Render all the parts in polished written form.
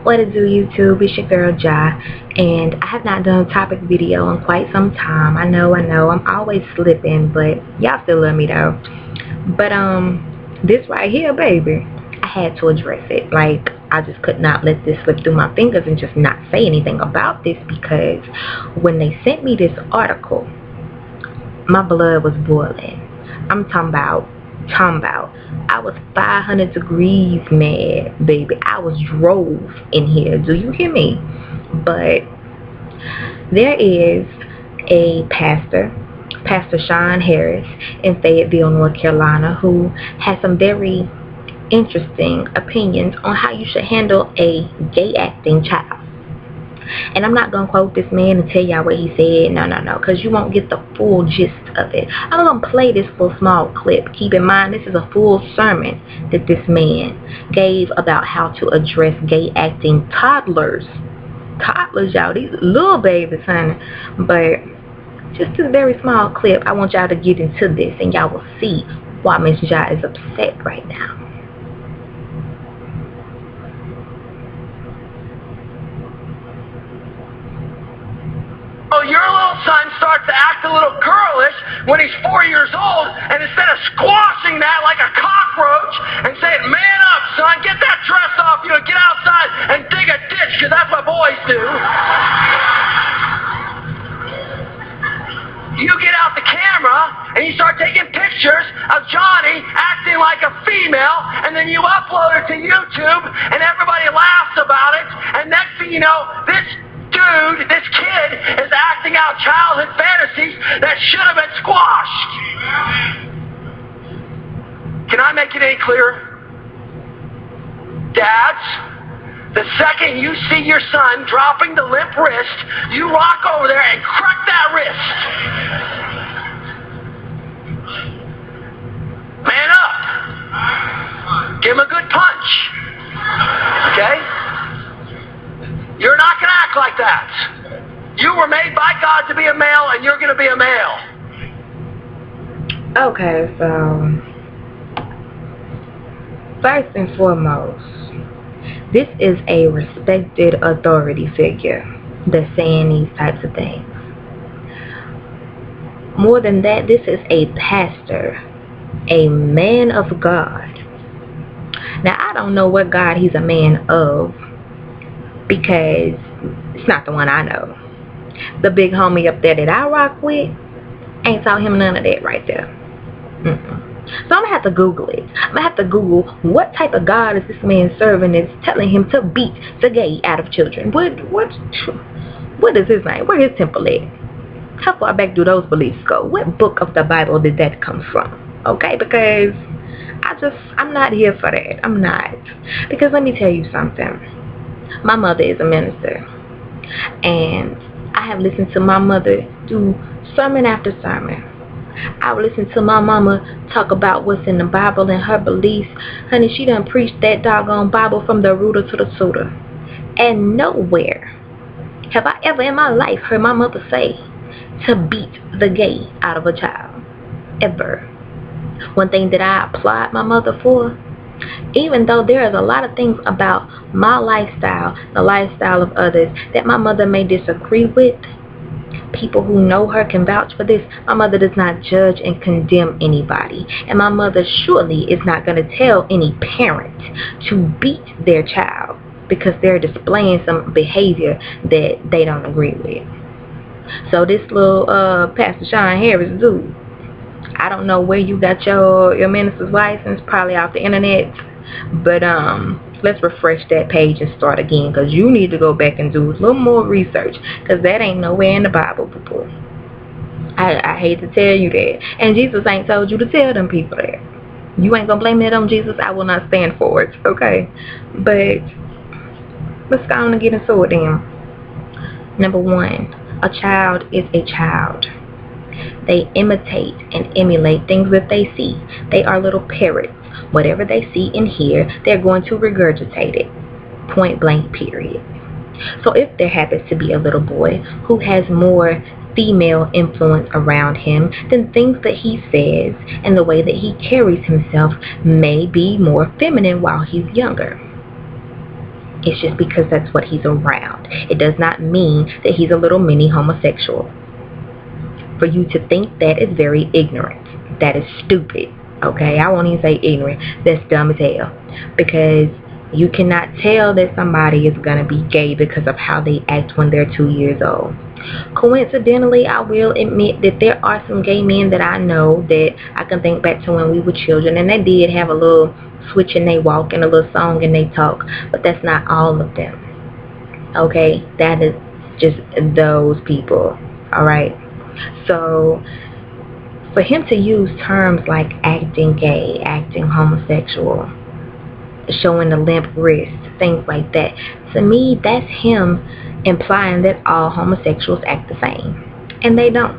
What it do, YouTube? It's your girl Jai, and I have not done a topic video in quite some time. I know, I'm always slipping, but y'all still love me though. But this right here, baby, I had to address it. Like, I just could not let this slip through my fingers and just not say anything about this, because when they sent me this article, my blood was boiling. I'm talking about I was 500 degrees mad, baby. I was drove in here. Do you hear me? But there is a Pastor Sean Harris in Fayetteville, North Carolina, who has some very interesting opinions on how you should handle a gay acting child. And I'm not going to quote this man and tell y'all what he said. No, because you won't get the full gist of it. I'm going to play this little small clip. Keep in mind, this is a full sermon that this man gave about how to address gay acting toddlers. Toddlers, y'all. These little babies, honey. But just this very small clip, I want y'all to get into this, and y'all will see why Miss Jai is upset right now. Your little son starts to act a little girlish when he's 4 years old, and instead of squashing that like a cockroach and saying, "Man up, son, get that dress off, get outside and dig a ditch," because that's what boys do. You get out the camera and you start taking pictures of Johnny acting like a female, and then you upload it to YouTube and everybody laughs about it, and next thing you know, this kid is acting out childhood fantasies that should have been squashed. Can I make it any clearer? Dads, the second you see your son dropping the limp wrist, you walk over there and crack that wrist. Man up. Give him a good punch. Okay? You're not going to act like that. You were made by God to be a male, and you're going to be a male. Okay, so first and foremost, this is a respected authority figure that's saying these types of things. More than that, this is a pastor, a man of God. Now, I don't know what God he's a man of, because it's not the one I know. The big homie up there that I rock with ain't taught him none of that right there. So I'm going to have to Google it. I'm going to have to Google what type of God is this man serving that's telling him to beat the gay out of children. What is his name? Where his temple at? How far back do those beliefs go? What book of the Bible did that come from? Okay, because I'm not here for that. I'm not. Because let me tell you something. My mother is a minister, and I have listened to my mother do sermon after sermon. I would listen to my mama talk about what's in the Bible and her beliefs. Honey, she done preached that doggone Bible from the rooter to the tutor. And nowhere have I ever in my life heard my mother say to beat the gay out of a child. Ever. One thing that I applaud my mother for, even though there is a lot of things about my lifestyle, the lifestyle of others, that my mother may disagree with, people who know her can vouch for this. My mother does not judge and condemn anybody. And my mother surely is not going to tell any parent to beat their child because they're displaying some behavior that they don't agree with. So this little Pastor Sean Harris dude, I don't know where you got your minister's license, probably off the internet, but let's refresh that page and start again, because you need to go back and do a little more research, because that ain't nowhere in the Bible before. I hate to tell you that, and Jesus ain't told you to tell them people that. You ain't gonna blame that on Jesus. I will not stand for it, okay? But let's go on and get into it then. Number one, a child is a child. They imitate and emulate things that they see. They are little parrots. Whatever they see and hear, they're going to regurgitate it. Point blank, period. So if there happens to be a little boy who has more female influence around him, then things that he says and the way that he carries himself may be more feminine while he's younger. It's just because that's what he's around. It does not mean that he's a little mini homosexual. For you to think that is very ignorant. That is stupid. Okay, I won't even say ignorant. That's dumb as hell. Because you cannot tell that somebody is going to be gay because of how they act when they're 2 years old. Coincidentally, I will admit that there are some gay men that I know that I can think back to when we were children, and they did have a little switch in they walk and a little song in they talk, but that's not all of them. Okay, that is just those people. Alright, so for him to use terms like acting gay, acting homosexual, showing the limp wrist, things like that, to me that's him implying that all homosexuals act the same, and they don't.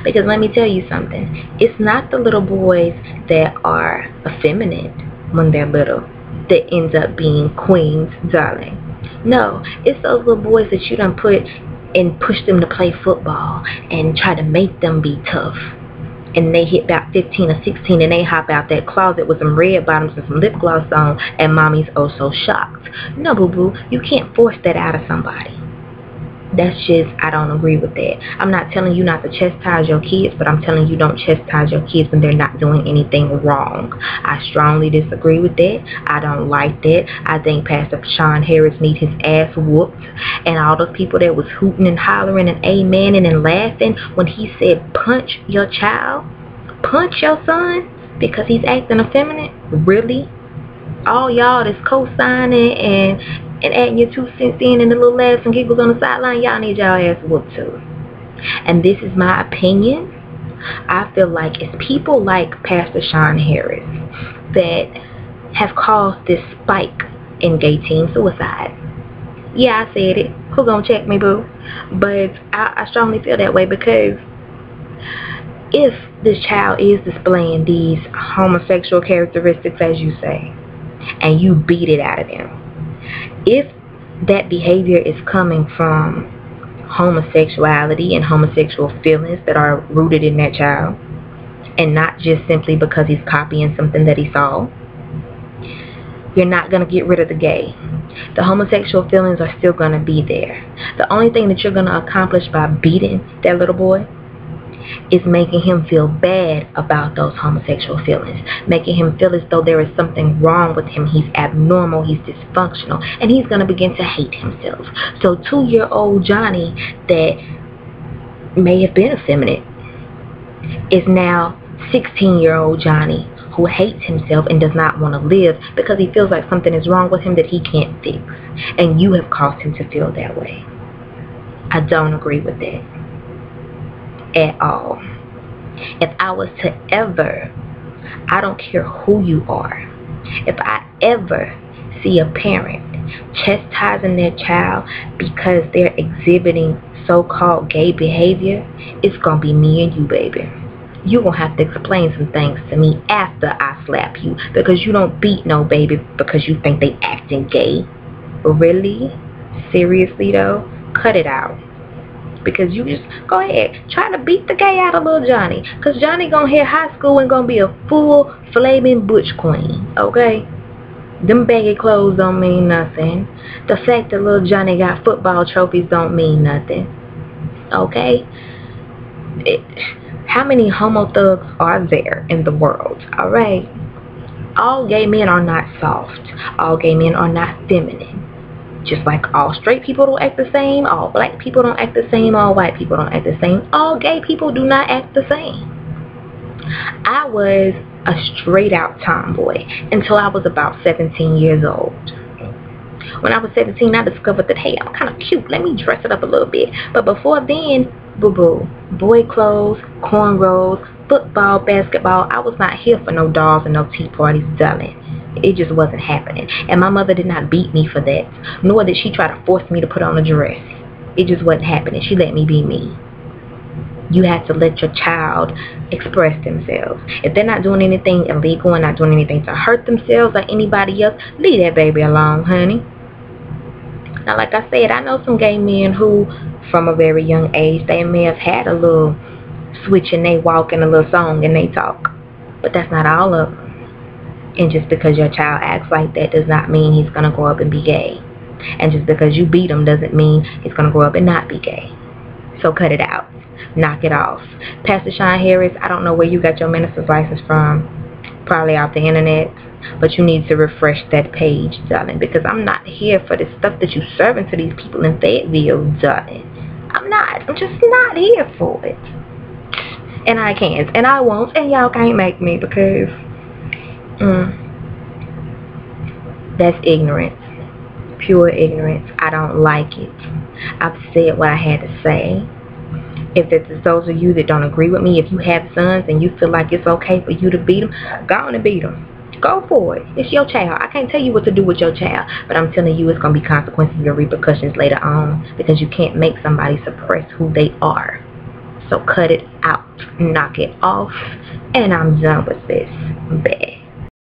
Because let me tell you something, it's not the little boys that are effeminate when they're little that ends up being queens, darling. No, it's those little boys that you done put and push them to play football and try to make them be tough, and they hit about 15 or 16 and they hop out that closet with some red bottoms and some lip gloss on, and mommy's oh so shocked. No, boo-boo, you can't force that out of somebody. That's just, I don't agree with that. I'm not telling you not to chastise your kids, but I'm telling you don't chastise your kids when they're not doing anything wrong. I strongly disagree with that. I don't like that. I think Pastor Sean Harris needs his ass whooped. And all those people that was hooting and hollering and amening and laughing when he said punch your child, punch your son because he's acting effeminate. Really? All y'all that's co-signing and adding your 2 cents in and the little laughs and giggles on the sideline, y'all need y'all ass whooped too. And this is my opinion. I feel like it's people like Pastor Sean Harris that have caused this spike in gay teen suicide. Yeah, I said it. Who gonna check me, boo? But I strongly feel that way, because if this child is displaying these homosexual characteristics, as you say, and you beat it out of them, if that behavior is coming from homosexuality and homosexual feelings that are rooted in that child, and not just simply because he's copying something that he saw, you're not going to get rid of the gay. The homosexual feelings are still going to be there. The only thing that you're going to accomplish by beating that little boy is making him feel bad about those homosexual feelings, making him feel as though there is something wrong with him. He's abnormal, he's dysfunctional, and he's going to begin to hate himself. So 2-year-old Johnny that may have been effeminate is now 16-year-old Johnny who hates himself and does not want to live because he feels like something is wrong with him that he can't fix, and you have caused him to feel that way. I don't agree with that at all. If I was to ever, I don't care who you are, if I ever see a parent chastising their child because they're exhibiting so-called gay behavior, it's gonna be me and you, baby. You gonna have to explain some things to me after I slap you, because you don't beat no baby because you think they acting gay. Really? Seriously though? Cut it out. Because you just go ahead, try to beat the gay out of little Johnny, because Johnny gonna hit high school and gonna be a full flaming butch queen, okay? Them baggy clothes don't mean nothing. The fact that little Johnny got football trophies don't mean nothing, okay? How many homo thugs are there in the world, alright? All gay men are not soft. All gay men are not feminine. Just like all straight people don't act the same, all black people don't act the same, all white people don't act the same, all gay people do not act the same. I was a straight out tomboy until I was about 17 years old. When I was 17, I discovered that, hey, I'm kind of cute, let me dress it up a little bit. But before then, boo-boo, boy clothes, cornrows, football, basketball, I was not here for no dolls and no tea parties, darling. It just wasn't happening. And my mother did not beat me for that, nor did she try to force me to put on a dress. It just wasn't happening. She let me be me. You have to let your child express themselves. If they're not doing anything illegal and not doing anything to hurt themselves or anybody else, leave that baby alone, honey. Now, like I said, I know some gay men who, from a very young age, they may have had a little switch and they walk and a little song and they talk. But that's not all of them. And just because your child acts like that does not mean he's going to grow up and be gay. And just because you beat him doesn't mean he's going to grow up and not be gay. So cut it out. Knock it off. Pastor Sean Harris, I don't know where you got your minister's license from. Probably off the internet. But you need to refresh that page, darling. Because I'm not here for the stuff that you serving to these people in Fayetteville, darling. I'm not. I'm just not here for it. And I can't. And I won't. And y'all can't make me because that's ignorance. Pure ignorance. I don't like it. I've said what I had to say. If it's those of you that don't agree with me, if you have sons and you feel like it's okay for you to beat them, go on and beat them. Go for it. It's your child. I can't tell you what to do with your child, but I'm telling you it's going to be consequences and repercussions later on because you can't make somebody suppress who they are. So cut it out. Knock it off. And I'm done with this. Bad.